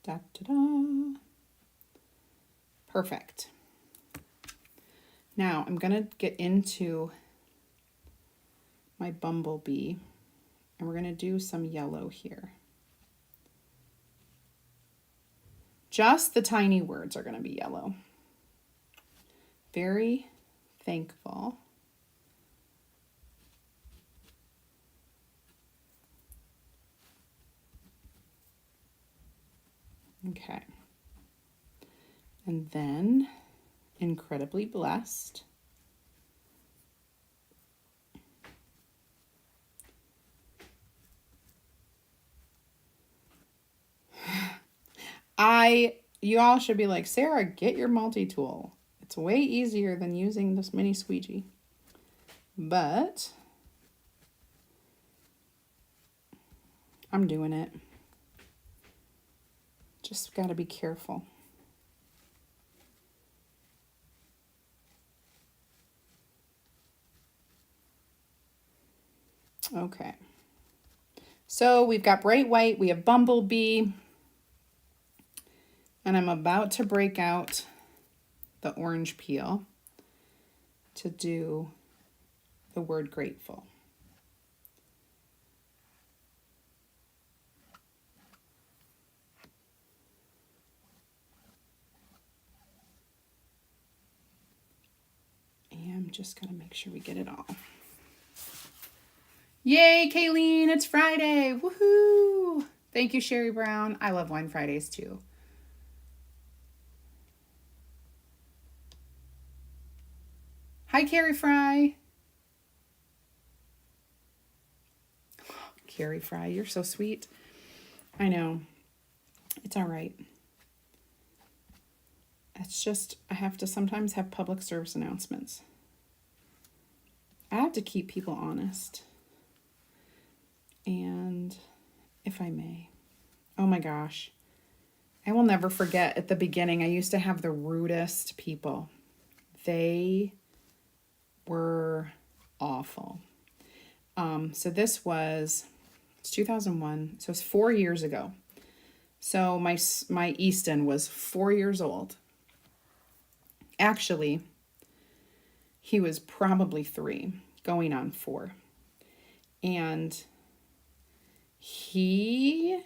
Da, da, da. Perfect. Now I'm going to get into my bumblebee, and we're going to do some yellow here. Just the tiny words are going to be yellow. Very thankful. Okay. And then incredibly blessed. You all should be like, Sarah, get your multi-tool. It's way easier than using this mini squeegee. But I'm doing it. Just got to be careful. Okay. So we've got bright white, we have bumblebee, and I'm about to break out the orange peel to do the word grateful. And I'm just going to make sure we get it all. Yay, Kayleen, it's Friday. Woohoo! Thank you, Sherry Brown. I love Wine Fridays too. Hi, Carrie Fry. Carrie Fry, you're so sweet. I know. It's all right. It's just, I have to sometimes have public service announcements. I have to keep people honest. And if I may, oh my gosh, I will never forget at the beginning, I used to have the rudest people. They were awful. So this was, it's 2001, so it's 4 years ago. So my Easton was 4 years old. Actually, he was probably 3, going on 4. And he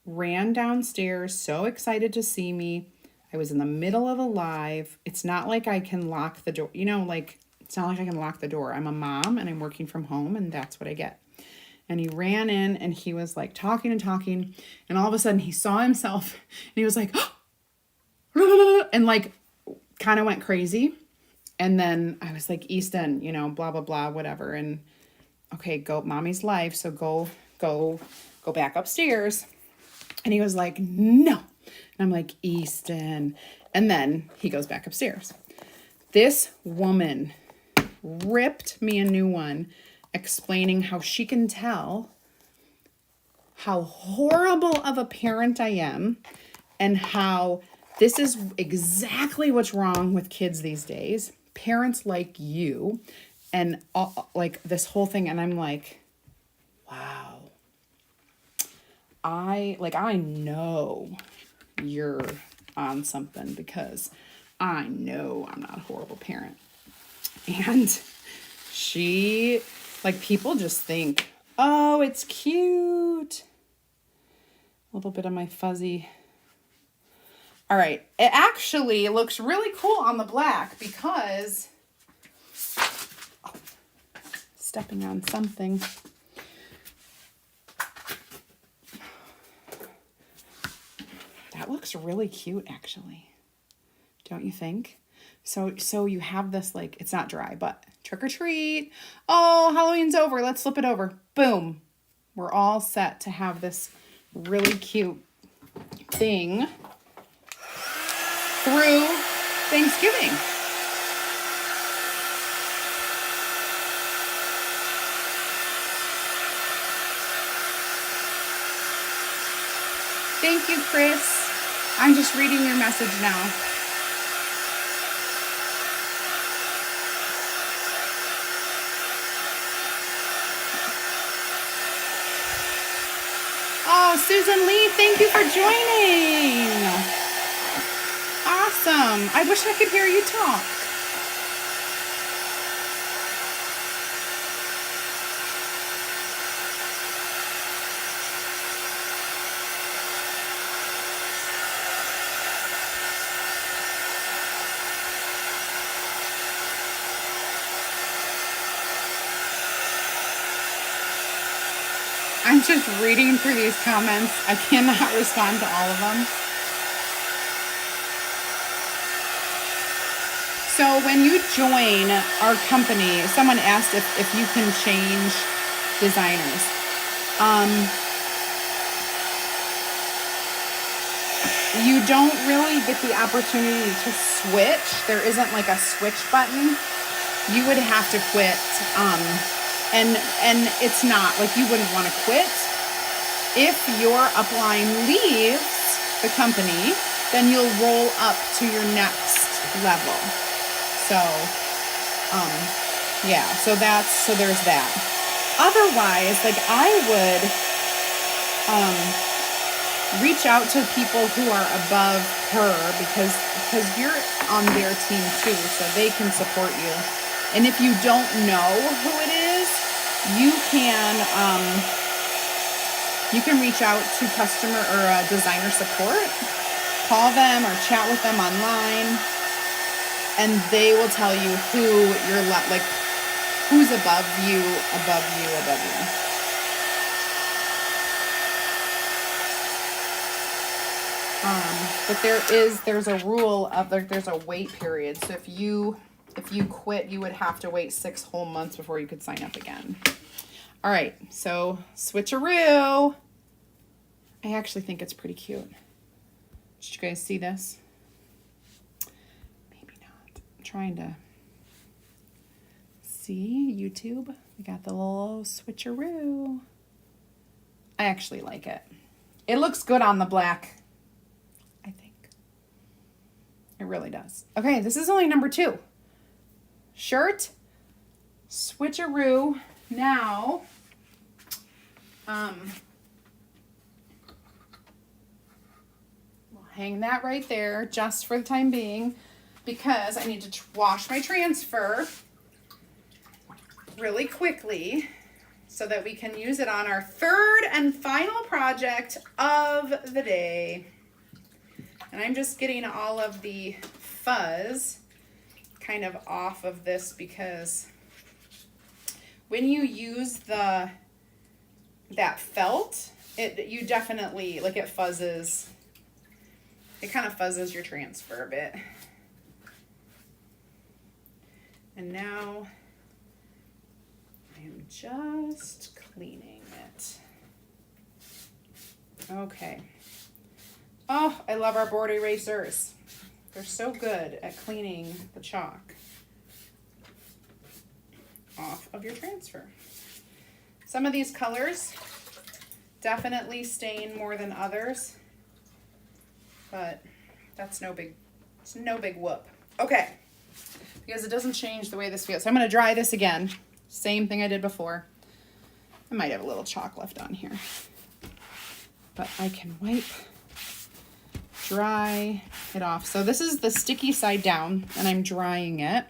ran downstairs so excited to see me. I was in the middle of a live. It's not like I can lock the door. You know, like, it's not like I can lock the door. I'm a mom and I'm working from home, and that's what I get. And he ran in and he was like talking and talking. And all of a sudden he saw himself and he was like, and like kind of went crazy. And then I was like, Easton, you know, blah, blah, blah, whatever. And okay, go, mommy's life. So go back upstairs. And he was like, no. And I'm like, Easton. And then he goes back upstairs. This woman ripped me a new one explaining how she can tell how horrible of a parent I am and how this is exactly what's wrong with kids these days. Parents like you and like this whole thing. And I'm like, wow. I know you're on something because I know I'm not a horrible parent. And she, like, people just think, oh, it's cute. A little bit of my fuzzy. All right. It actually looks really cool on the black because, stepping on something. That looks really cute, actually. Don't you think? So you have this, like, it's not dry, but trick or treat. Oh, Halloween's over. Let's flip it over. Boom. We're all set to have this really cute thing through Thanksgiving. Thank you, Chris. I'm just reading your message now. Oh, Susan Lee, thank you for joining. Awesome. I wish I could hear you talk. I'm just reading through these comments. I cannot respond to all of them. So when you join our company, someone asked if you can change designers. You don't really get the opportunity to switch. There isn't like a switch button. You would have to quit. And it's not like you wouldn't want to quit. If your upline leaves the company, then you'll roll up to your next level. So, yeah, so there's that. Otherwise, like, I would, reach out to people who are above her because you're on their team too, so they can support you. And if you don't know who it is, you can reach out to customer or designer support, call them or chat with them online, and they will tell you who you're like, who's above you. But there's a rule of, like, there's a wait period. So if you quit, you would have to wait 6 whole months before you could sign up again. All right, so switcheroo. I actually think it's pretty cute. Did you guys see this? Maybe not. I'm trying to see YouTube. We got the little switcheroo. I actually like it. It looks good on the black. I think. It really does. Okay, this is only number 2. Shirt, switcheroo. Now, we'll hang that right there just for the time being because I need to wash my transfer really quickly so that we can use it on our 3rd and final project of the day. And I'm just getting all of the fuzz kind of off of this because when you use that felt, you definitely, like, it fuzzes. It kind of fuzzes your transfer a bit. And now I am just cleaning it. Okay. Oh, I love our board erasers. They're so good at cleaning the chalk. off of your transfer. Some of these colors definitely stain more than others, but that's it's no big whoop. Okay, because it doesn't change the way this feels. So I'm going to dry this again. Same thing I did before. I might have a little chalk left on here, but I can wipe, dry it off. So this is the sticky side down, and I'm drying it.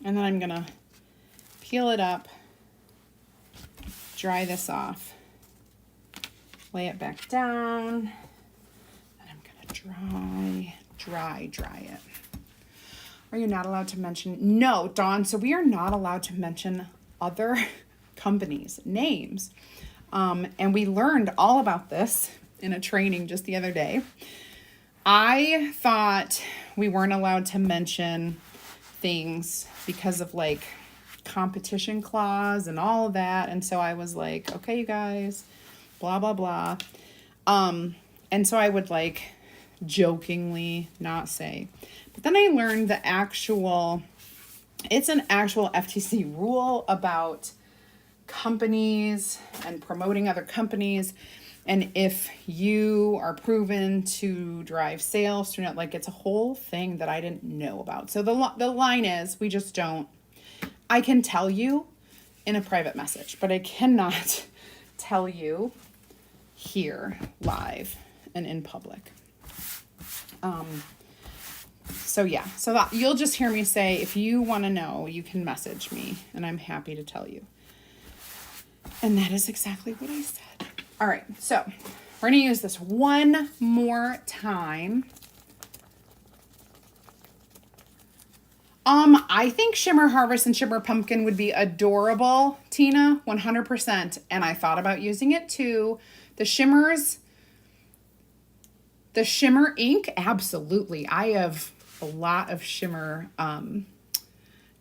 And then I'm going to peel it up, dry this off, lay it back down, and I'm going to dry it. Are you not allowed to mention? No, Dawn. So we are not allowed to mention other companies' names. And we learned all about this in a training just the other day. I thought we weren't allowed to mention things because of like competition clause and all of that. And so I was like, okay, you guys, blah, blah, blah. And so I would like jokingly not say. But then I learned it's an actual FTC rule about companies and promoting other companies. And if you are proven to drive sales to not, like, it's a whole thing that I didn't know about. So the line is, we just don't, I can tell you in a private message, but I cannot tell you here live and in public. So yeah, so that you'll just hear me say, if you want to know, you can message me and I'm happy to tell you. And that is exactly what I said. All right, so we're going to use this one more time. I think Shimmer Harvest and Shimmer Pumpkin would be adorable, Tina, 100%. And I thought about using it too. The Shimmer ink, absolutely. I have a lot of shimmer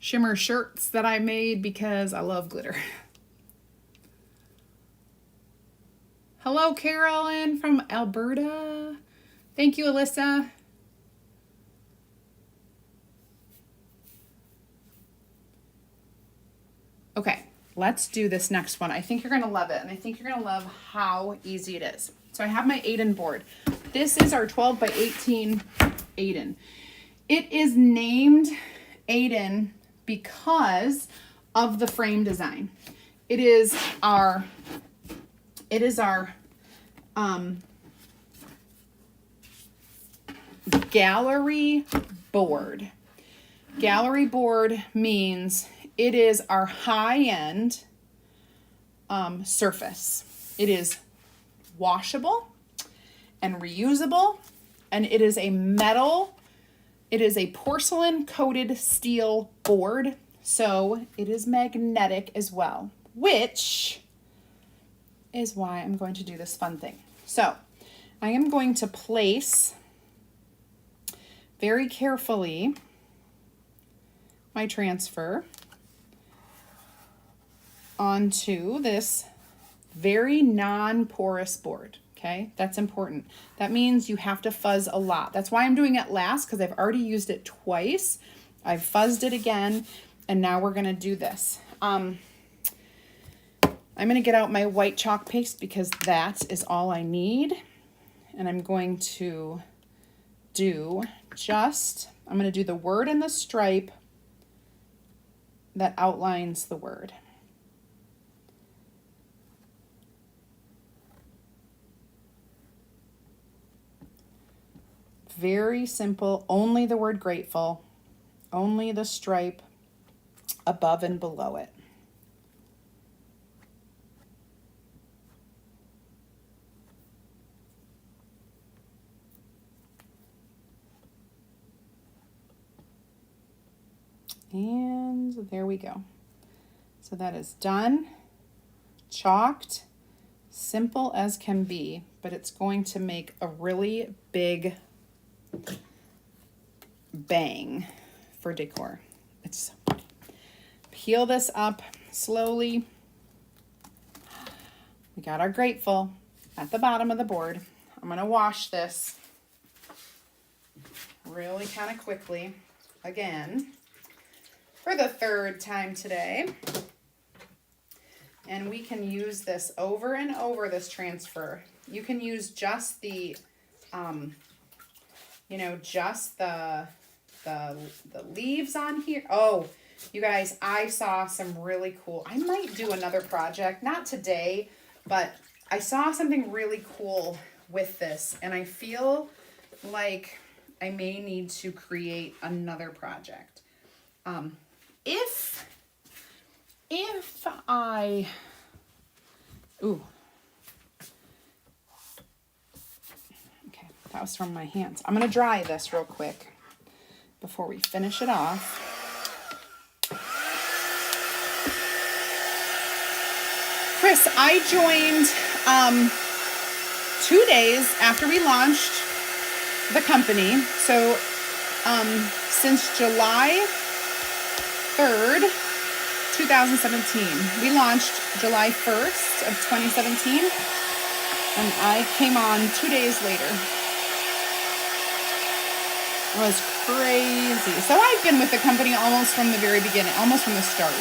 shirts that I made because I love glitter. Hello, Carolyn from Alberta. Thank you, Alyssa. Okay, let's do this next one. I think you're going to love it, and I think you're going to love how easy it is. So I have my Aiden board. This is our 12 by 18 Aiden. It is named Aiden because of the frame design. It is our gallery board. Gallery board means it is our high-end surface. It is washable and reusable, and it is a porcelain coated steel board, so it is magnetic as well, which is why I'm going to do this fun thing. So I am going to place very carefully my transfer onto this very non-porous board. Okay, that's important. That means you have to fuzz a lot. That's why I'm doing it last, because I've already used it twice. I've fuzzed it again, and now we're going to do this. I'm going to get out my white chalk paste because that is all I need. And I'm going to do I'm going to do the word and the stripe that outlines the word. Very simple, only the word grateful, only the stripe above and below it. And there we go. So that is done, chalked, simple as can be, but it's going to make a really big bang for decor. It's so pretty. Peel this up slowly. We got our grateful at the bottom of the board. I'm going to wash this really kind of quickly again. for the third time today. And we can use this over and over, this transfer. You can use just the, you know, just the leaves on here. Oh, you guys, I saw some really cool, I might do another project, not today, but I saw something really cool with this, and I feel like I may need to create another project. If I, ooh, okay, that was from my hands. I'm going to dry this real quick before we finish it off. Chris, I joined 2 days after we launched the company. So since July 3rd, 2017. We launched July 1st of 2017, and I came on 2 days later. It was crazy. So I've been with the company almost from the very beginning, almost from the start.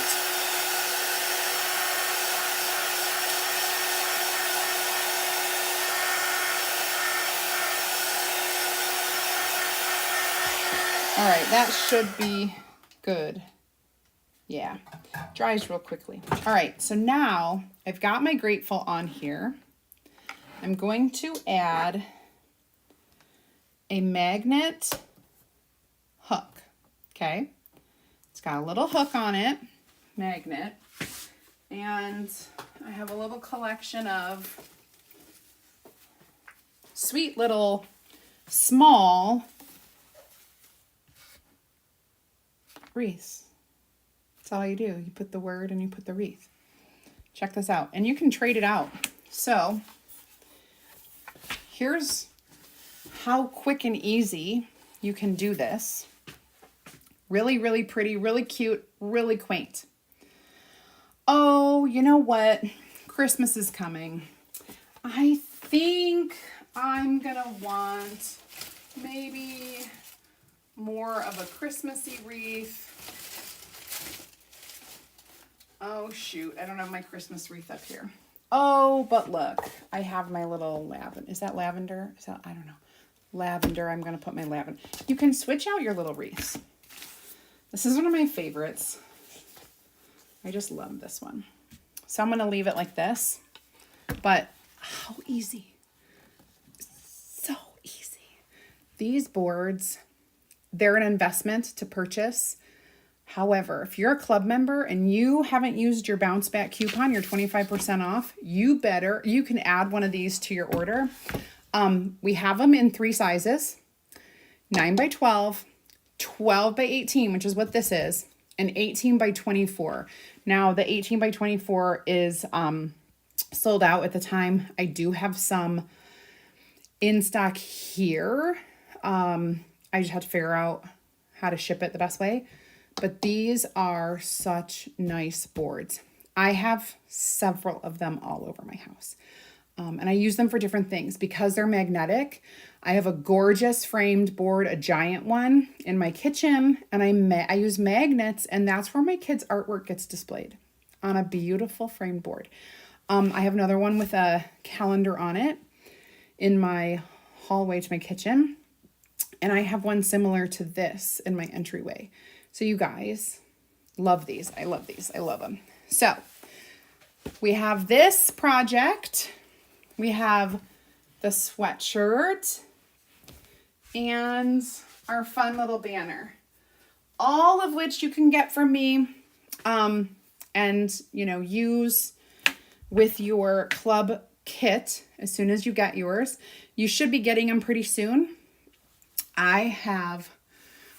All right, that should be good. Yeah, dries real quickly. All right, so now I've got my grateful on here. I'm going to add a magnet hook, okay? It's got a little hook on it, magnet, and I have a little collection of sweet little small wreaths. That's all you do. You put the word and you put the wreath. Check this out. And you can trade it out. So here's how quick and easy you can do this. Really, really pretty, really cute, really quaint. Oh, you know what? Christmas is coming. I think I'm gonna want maybe more of a Christmassy wreath. Oh shoot, I don't have my Christmas wreath up here. Oh, but look, I have my little lavender. Is that lavender? Is that, I don't know. Lavender, I'm gonna put my lavender. You can switch out your little wreaths. This is one of my favorites. I just love this one. So I'm gonna leave it like this, but how easy. So easy. These boards, they're an investment to purchase. However, if you're a club member and you haven't used your bounce back coupon, your 25% off, you can add one of these to your order. We have them in 3 sizes, 9 by 12, 12 by 18, which is what this is, and 18 by 24. Now the 18 by 24 is sold out at the time. I do have some in stock here. I just have to figure out how to ship it the best way. But these are such nice boards. I have several of them all over my house. And I use them for different things. Because they're magnetic, I have a gorgeous framed board, a giant one, in my kitchen. And I use magnets, and that's where my kids' artwork gets displayed, on a beautiful framed board. I have another one with a calendar on it in my hallway to my kitchen. And I have one similar to this in my entryway. So you guys, love these. I love these. I love them. So we have this project. We have the sweatshirt and our fun little banner, all of which you can get from me and, you know, use with your club kit as soon as you get yours. You should be getting them pretty soon. I have,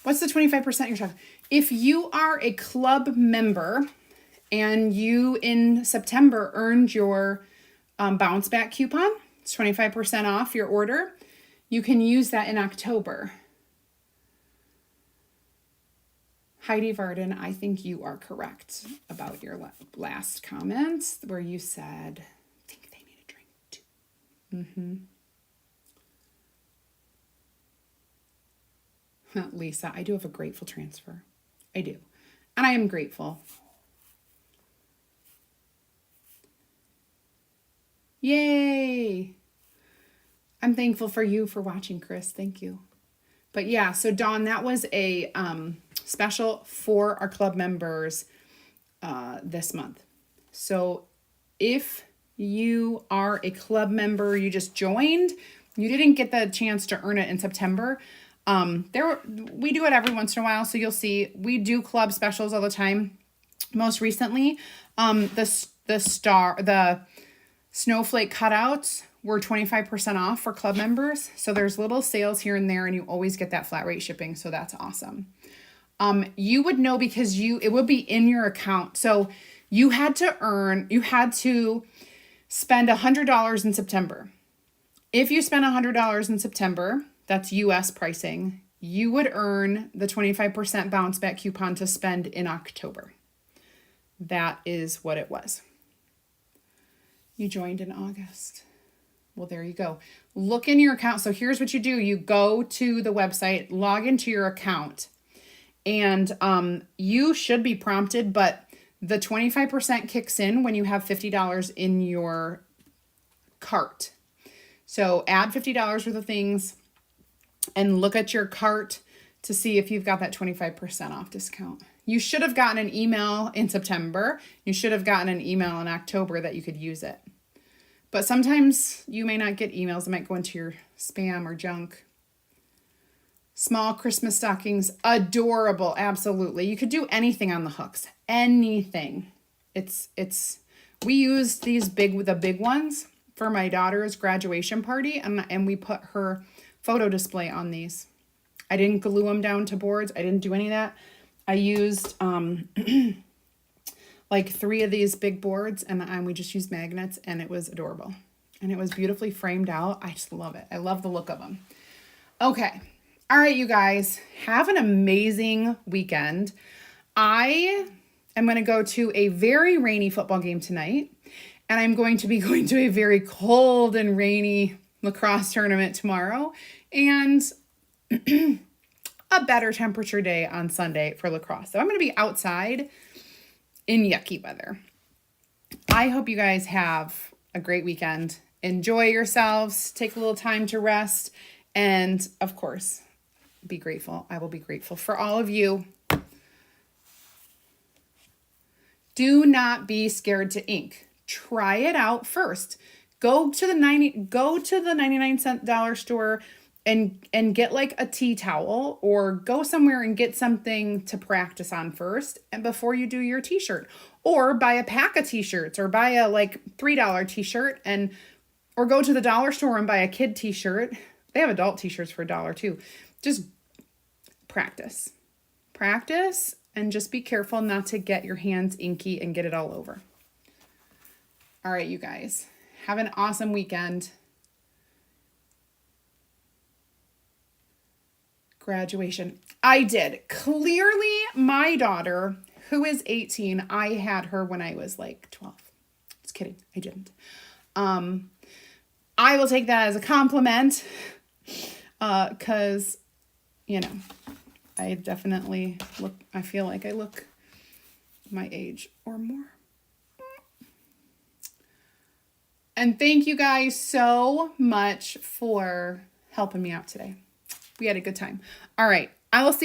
what's the 25% you're talking? If you are a club member and you in September earned your bounce back coupon, it's 25% off your order, you can use that in October. Heidi Varden, I think you are correct about your last comments where you said, I think they need a drink too. Lisa, I do have a grateful transfer. I do. And I am grateful. Yay! I'm thankful for you for watching, Chris. Thank you. But yeah, so Dawn, that was a special for our club members this month. So if you are a club member, you just joined, you didn't get the chance to earn it in September. We do it every once in a while, so you'll see we do club specials all the time. Most recently, the snowflake cutouts were 25% off for club members. So there's little sales here and there, and you always get that flat rate shipping. So that's awesome. You would know because it would be in your account. So you had to spend $100 in September. If you spent $100 in September, that's US pricing, you would earn the 25% bounce back coupon to spend in October. That is what it was. You joined in August. Well, there you go. Look in your account. So here's what you do. You go to the website, log into your account, and you should be prompted, but the 25% kicks in when you have $50 in your cart. So add $50 worth of things and look at your cart to see if you've got that 25% off discount. You should have gotten an email in September. You should have gotten an email in October that you could use it. But sometimes you may not get emails. It might go into your spam or junk. Small Christmas stockings, adorable, absolutely. You could do anything on the hooks, anything. We used the big ones for my daughter's graduation party, and we put her photo display on these. I didn't glue them down to boards. I didn't do any of that. I used like 3 of these big boards, and we just used magnets, and it was adorable. And it was beautifully framed out. I just love it. I love the look of them. Okay. All right, you guys. Have an amazing weekend. I am going to go to a very rainy football game tonight, and I'm going to be going to a very cold and rainy lacrosse tournament tomorrow, and a better temperature day on Sunday for lacrosse. So I'm going to be outside in yucky weather. I hope you guys have a great weekend. Enjoy yourselves. Take a little time to rest. And of course, be grateful. I will be grateful for all of you. Do not be scared to ink. Try it out first. Go to the 99-cent dollar store and get like a tea towel, or go somewhere and get something to practice on first, and before you do your t-shirt, or buy a pack of t-shirts, or buy a like $3 t-shirt, or go to the dollar store and buy a kid t-shirt. They have adult t-shirts for $1 too. Just practice, and just be careful not to get your hands inky and get it all over. All right, you guys, have an awesome weekend. Graduation. I did. Clearly, my daughter, who is 18, I had her when I was like 12. Just kidding. I didn't. I will take that as a compliment, because, I definitely I feel like I look my age or more. And thank you guys so much for helping me out today. We had a good time. All right. I will see